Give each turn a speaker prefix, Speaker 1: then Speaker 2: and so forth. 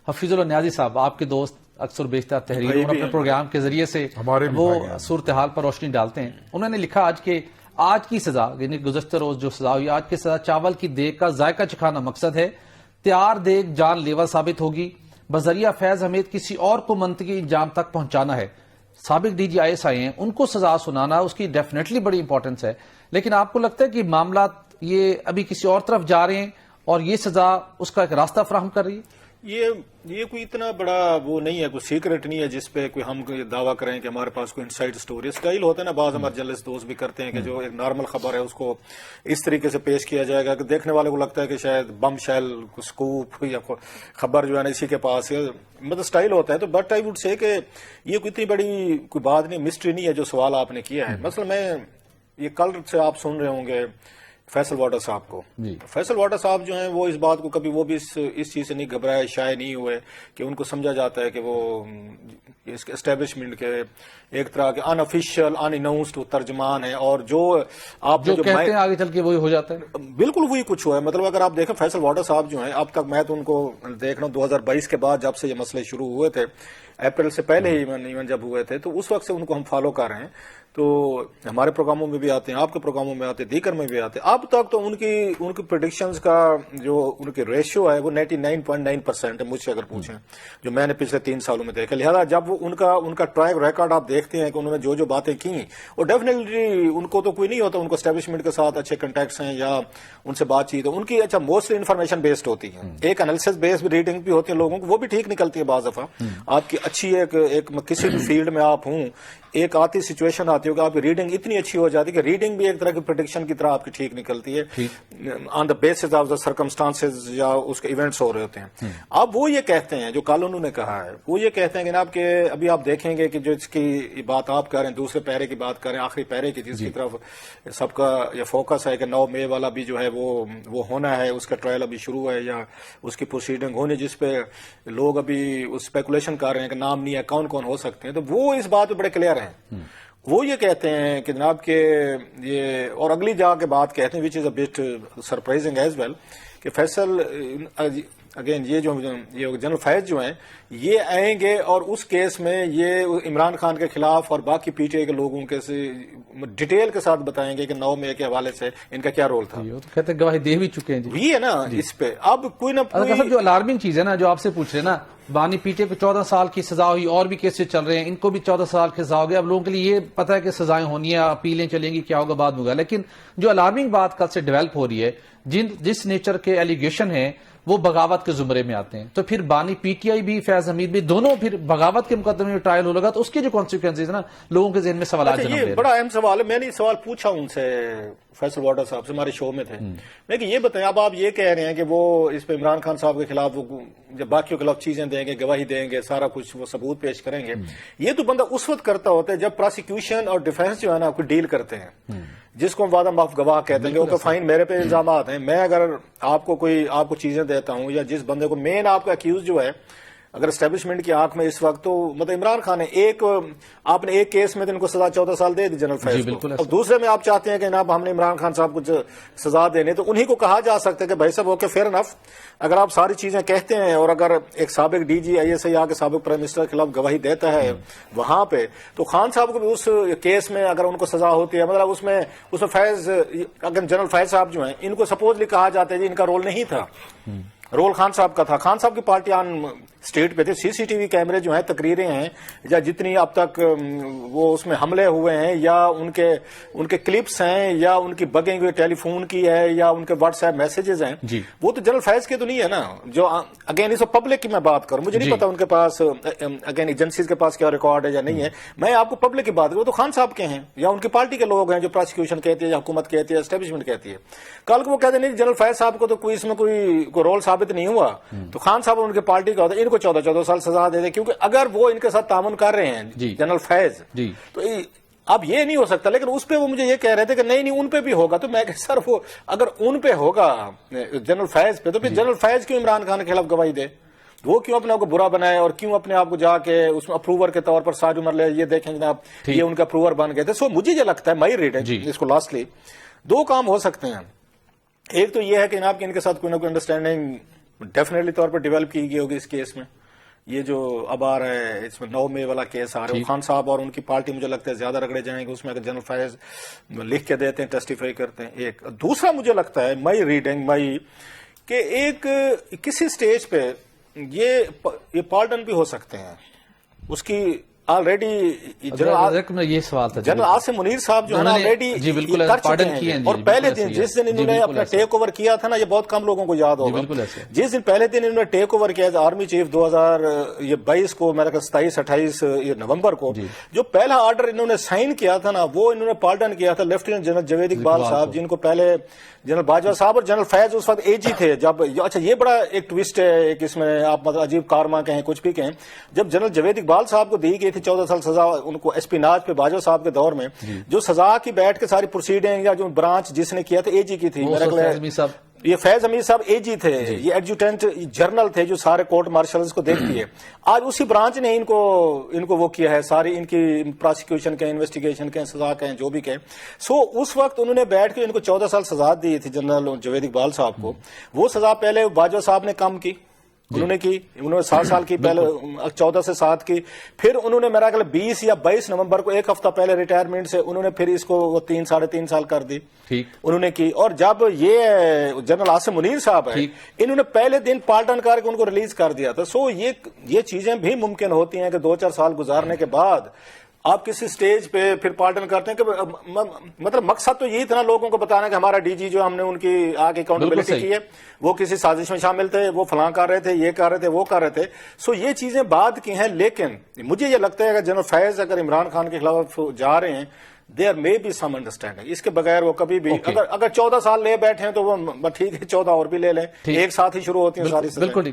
Speaker 1: حفیظ اللہ نیازی صاحب آپ کے دوست اکثر بیشتر تحریروں اور اپنے پروگرام کے ذریعے سے وہ صورتحال پر روشنی ڈالتے ہیں. انہوں نے لکھا آج کی سزا یعنی گزشتہ روز جو سزا ہوئی، آج کی سزا چاول کی دیگ کا ذائقہ چکھانا مقصد ہے. تیار دیگ جان لیوا ثابت ہوگی. بذریعہ فیض حمید کسی اور کو منطقی انجام تک پہنچانا ہے. سابق ڈی جی IAS آئے ہیں، ان کو سزا سنانا اس کی ڈیفینیٹلی بڑی امپورٹنس ہے. لیکن آپ کو لگتا ہے کہ معاملات یہ ابھی کسی اور طرف جا رہے ہیں اور یہ سزا اس کا ایک راستہ فراہم کر رہی ہے؟
Speaker 2: یہ کوئی اتنا بڑا وہ نہیں ہے، کوئی سیکرٹ نہیں ہے جس پہ کوئی ہم دعویٰ کریں کہ ہمارے پاس کوئی انسائڈ سٹوری. اسٹائل ہوتا ہے نا، بعض ہمارے جرنلسٹ دوست بھی کرتے ہیں کہ جو ایک نارمل خبر ہے اس کو اس طریقے سے پیش کیا جائے گا کہ دیکھنے والے کو لگتا ہے کہ شاید بم شیل سکوپ یا خبر جو ہے نا اسی کے پاس ہے، مطلب اسٹائل ہوتا ہے. تو بٹ آئی وڈ سے کہ یہ کوئی اتنی بڑی کوئی بات نہیں، مسٹری نہیں ہے جو سوال آپ نے کیا ہے. مثلا میں یہ کل سے آپ سن رہے ہوں گے فیصل واٹر صاحب کو. فیصل واٹر صاحب جو ہیں وہ اس بات کو کبھی وہ بھی اس چیز سے نہیں گھبرائے، شائع نہیں ہوئے کہ ان کو سمجھا جاتا ہے کہ وہ اس کے اسٹیبلشمنٹ کے ایک طرح کے ان آفیشیل ان اناؤنسڈ ترجمان ہیں، اور جو آپ
Speaker 1: جو کہتے ہیں آگے چل کے وہی ہو جاتا ہے. بالکل
Speaker 2: وہی کچھ ہوا ہے. مطلب اگر آپ دیکھیں فیصل واٹر صاحب جو ہیں اب تک میں تو ان کو دیکھ رہا ہوں 2022 کے بعد جب سے یہ مسئلے شروع ہوئے تھے، اپریل سے پہلے ہی ایون جب ہوئے تھے، تو اس وقت سے ان کو ہم فالو کر رہے ہیں. تو ہمارے پروگراموں میں بھی آتے ہیں، آپ کے پروگراموں میں آتے ہیں، دیگر میں بھی آتے ہیں. اب تک تو ان کی پریڈکشنز کا جو ان کی ریشیو ہے وہ 99.9% ہے مجھ سے اگر پوچھیں، جو میں نے پچھلے 3 سالوں میں دیکھا. لہٰذا جب وہ ان کا ٹریک ریکارڈ آپ دیکھتے ہیں کہ انہوں نے جو باتیں کی، اور ڈیفینیٹلی ان کو تو کوئی نہیں ہوتا، ان کو اسٹیبلشمنٹ کے ساتھ اچھے کنٹیکٹس ہیں یا ان سے بات چیت ان کی موسٹلی انفارمیشن بیسڈ ہوتی ہے. ایک انالیسس بیسڈ ریڈنگ بھی ہوتی ہے لوگوں کو، وہ بھی ٹھیک نکلتی ہے بعض دفعہ. آپ کی اچھی ایک کسی بھی فیلڈ میں آپ ہوں، ایک آتی سچویشن آتی ہے کہ آپ کی ریڈنگ اتنی اچھی ہو جاتی ہے کہ ریڈنگ بھی ایک طرح کی پریڈکشن کی طرح آپ کی ٹھیک نکلتی ہے on the basis of the circumstances یا اس کے ایونٹس ہو رہے ہوتے ہیں. اب وہ یہ کہتے ہیں جو کل انہوں نے کہا ہے، وہ یہ کہتے ہیں کہ جناب کہ ابھی آپ دیکھیں گے کہ جو اس کی بات آپ کر رہے ہیں، دوسرے پیرے کی بات کر رہے ہیں، آخری پیرے کی جس کی طرف سب کا یہ فوکس ہے کہ 9 مئی والا بھی جو ہے وہ ہونا ہے، اس کا ٹرائل ابھی شروع ہے یا اس کی پروسیڈنگ ہونی، جس پہ لوگ ابھی اسپیکولیشن کر رہے ہیں کہ نام نہیں ہے، کون کون ہو سکتے ہیں. تو وہ اس بات پہ بڑے کلیئر ہیں. وہ یہ کہتے ہیں کہ جناب کہ یہ، اور اگلی جا کے بات کہتے ہیں وچ از اے بٹ سرپرائزنگ ایز ویل، کہ فیصل اگین یہ جنرل فیض جو ہیں یہ آئیں گے اور اس کیس میں یہ عمران خان کے خلاف اور باقی پی ٹی آئی کے لوگوں کے ڈیٹیل کے ساتھ بتائیں گے کہ 9 مئی کے حوالے سے ان کا کیا رول تھا.
Speaker 1: تو کہتے ہیں گواہی دے بھی چکے ہیں.
Speaker 2: یہ ہے نا اس پہ اب کوئی نہ کوئی
Speaker 1: جو الارمنگ چیز ہے نا جو آپ سے پوچھ رہے ہیں نا، بانی پی ٹی آئی کو 14 سال کی سزا ہوئی، اور بھی کیسز چل رہے ہیں، ان کو بھی 14 سال کی سزا ہو گیا. اب لوگوں کے لیے یہ پتہ ہے کہ سزائیں ہونی ہیں، اپیلیں چلیں گی، کیا ہوگا بعد میں ہوگا. لیکن جو الارمنگ بات کل سے ڈیولپ ہو رہی ہے، جس نیچر کے ایلیگیشن ہیں وہ بغاوت کے زمرے میں آتے ہیں، تو پھر بانی پی ٹی آئی بھی فیض حمید بھی دونوں پھر بغاوت کے مقدمے میں ٹرائل ہو لگا، تو اس کے جو کانسیکوینسز نا لوگوں کے ذہن میں سوالات جنم لے رہے ہیں.
Speaker 2: بڑا اہم سوال ہے. میں نے یہ سوال پوچھا ان سے، فیصل واٹر صاحب سے، ہمارے شو میں تھے. میں کہ یہ بتائیں، اب آپ یہ کہہ رہے ہیں کہ وہ اس پہ عمران خان صاحب کے خلاف وہ جب باقیوں کے خلاف چیزیں دیں گے، گواہی دیں گے، سارا کچھ وہ ثبوت پیش کریں گے. یہ تو بندہ اس وقت کرتا ہوتا ہے جب پروسیکیوشن اور ڈیفینس جو ہے نا آپ کو ڈیل کرتے ہیں، جس کو ہم وعدہ معاف گواہ کہتے ہیں کہ فائن میرے پہ الزامات ہیں. میں اگر آپ کو چیزیں دیتا ہوں، یا جس بندے کو مین آپ کا اکیوز جو ہے اگر اسٹیبلشمنٹ کی آنکھ میں اس وقت، تو مطلب عمران خان نے آپ نے ایک کیس میں ان کو سزا 14 سال دے دی جنرل فیض کو، اور دوسرے میں آپ چاہتے ہیں کہ جناب ہم نے عمران خان صاحب کو سزا دینے، تو انہی کو کہا جا سکتا ہے کہ بھائی صاحب اوکے فیئر انف، اگر آپ ساری چیزیں کہتے ہیں اور اگر ایک سابق ڈی جی IAS آ کے سابق پرائم منسٹر کے خلاف گواہی دیتا ہے وہاں پہ، تو خان صاحب کو بھی اس کیس میں اگر ان کو سزا ہوتی ہے، مطلب اس میں فیض، اگر جنرل فیض صاحب جو ہیں ان کو سپوزلی کہا جاتا ہے جی ان کا رول نہیں تھا، رول خان صاحب کا تھا. خان صاحب کی پارٹی آن اسٹیٹ پہ تھے. CCTV کیمرے جو ہیں، تقریریں ہیں، یا جتنی اب تک وہ اس میں حملے ہوئے ہیں، یا ان کے کلپس ہیں، یا ان کی بگنگ ہوئی ٹیلی فون کی ہے، یا ان کے واٹس ایپ میسیجز ہیں، وہ تو جنرل فیض کے تو نہیں ہے نا. جو اگین اس پبلک کی میں بات کروں، مجھے نہیں پتا ان کے پاس اگین ایجنسیز کے پاس کیا ریکارڈ ہے یا نہیں ہے، میں آپ کو پبلک کی بات کروں. وہ تو خان صاحب کے ہیں یا ان کی پارٹی کے لوگ ہیں جو پروسیکیوشن کہتی ہے یا حکومت کہتی ہے اسٹیبلشمنٹ کہتی ہے. کل کو وہ کہتے نہیں جنرل فیض صاحب کو تو کوئی اس میں کوئی رول ثابت نہیں ہوا، تو خان صاحب ان کی پارٹی کا ہوتا ہے ان کو 14 سال سزا دے دے، کیونکہ اگر وہ ان کے ساتھ تعاون کر رہے ہیں جنرل فیض، تو اب یہ نہیں ہو سکتا. لیکن اس پہ وہ مجھے یہ کہہ رہے تھے کہ نہیں ان پہ بھی ہوگا. تو میں کہ سر وہ اگر ان پہ ہوگا جنرل فیض پہ، تو پھر جنرل فیض کیوں عمران خان کے خلاف گواہی دے؟ وہ کیوں اپنے آپ کو برا بنائے، اور کیوں اپنے آپ کو جا کے اس میں اپروور کے طور پر ساری عمر لے، یہ دیکھیں جناب یہ ان کا اپروور بن گئے تھے. سو مجھے یہ لگتا ہے مائی ریڈنگ اس کو لاسٹلی 2 کام ہو سکتے ہیں. ایک تو یہ ہے کہ جناب کہ ان کے ساتھ کوئی نہ کوئی انڈرسٹینڈنگ ڈیفینیٹلی طور پر ڈیولپ کی گئی ہوگی اس کیس میں، یہ جو اب آ رہا ہے اس میں 9 مئی والا کیس آ رہا ہے، خان صاحب اور ان کی پارٹی مجھے لگتا ہے زیادہ رگڑے جائیں گے اس میں، اگر جنرل فیض لکھ کے دیتے ہیں، ٹیسٹیفائی کرتے ہیں. ایک دوسرا مجھے لگتا ہے مائی ریڈنگ کہ ایک کسی سٹیج پہ یہ پارڈن بھی ہو سکتے ہیں. اس کی آلریڈی
Speaker 1: یہ سوال تھا
Speaker 2: جنرل عاصم منیر صاحب جو ہے نا آلریڈی کر چکے ہیں، اور پہلے دن جس دن انہوں نے اپنا ٹیک اوور کیا تھا نا، یہ بہت کم لوگوں کو یاد ہوگا، جس دن پہلے دن انہوں نے ٹیک اوور کیا تھا آرمی چیف 2022 کو، میرا خیال 27-28 نومبر کو، جو پہلا آرڈر انہوں نے سائن کیا تھا نا، وہ انہوں نے پارڈن کیا تھا لیفٹیننٹ جنرل جوید اقبال صاحب، جن کو پہلے جنرل باجوہ صاحب اور جنرل فیض اس وقت AG تھے جب. اچھا یہ بڑا ایک ٹویسٹ ہے، ایک اس میں آپ مطلب عجیب کارما کہیں کچھ بھی کہیں، جب جنرل جوید اقبال صاحب کو دی گئی تھی 14 سال سزا ان کو اسپیناج پہ باجوہ صاحب کے دور میں، جو سزا کی بیٹھ کے ساری پروسیڈنگ یا جو برانچ جس نے کیا تھا AG کی تھی، یہ فیض امیر صاحب AG تھے، یہ ایڈجوٹنٹ جنرل تھے جو سارے کورٹ مارشلز کو دیکھتی ہے. آج اسی برانچ نے ان کو وہ کیا ہے، ساری ان کی پروسیکیوشن کہیں، انویسٹیگیشن کہیں، سزا کہیں، جو بھی کہیں. سو اس وقت انہوں نے بیٹھ کے ان کو 14 سال سزا دی تھی جنرل جوید اقبال صاحب کو. وہ سزا پہلے باجوہ صاحب نے کم کی، انہوں نے 7 سال کی، پہلے 14 سے 7 کی، پھر انہوں نے میرا خیال 20 یا 22 نومبر کو ایک ہفتہ پہلے ریٹائرمنٹ سے انہوں نے پھر اس کو 3-3.5 سال کر دی انہوں نے کی. اور جب یہ جنرل عاصم منیر صاحب ہے، انہوں نے پہلے دن پالٹن کر کے ان کو ریلیز کر دیا تھا. سو یہ چیزیں بھی ممکن ہوتی ہیں کہ 2-4 سال گزارنے کے بعد آپ کسی سٹیج پہ پھر پارڈن کرتے ہیں کہ مطلب مقصد تو یہی تھا نا لوگوں کو بتانا کہ ہمارا DG جو ہم نے ان کی آگے اکاؤنٹیبلٹی کی ہے، وہ کسی سازش میں شامل تھے، وہ فلاں کر رہے تھے، یہ کر رہے تھے، وہ کر رہے تھے. سو یہ چیزیں بعد کی ہیں، لیکن مجھے یہ لگتا ہے کہ جنرل فیض اگر عمران خان کے خلاف جا رہے ہیں، دیر مے بی سم انڈرسٹینڈنگ. اس کے بغیر وہ کبھی بھی اگر 14 سال لے بیٹھے ہیں تو وہ ٹھیک ہے، 14 اور بھی لے لیں، ایک ساتھ ہی شروع ہوتی ہیں ساری.
Speaker 1: بالکل.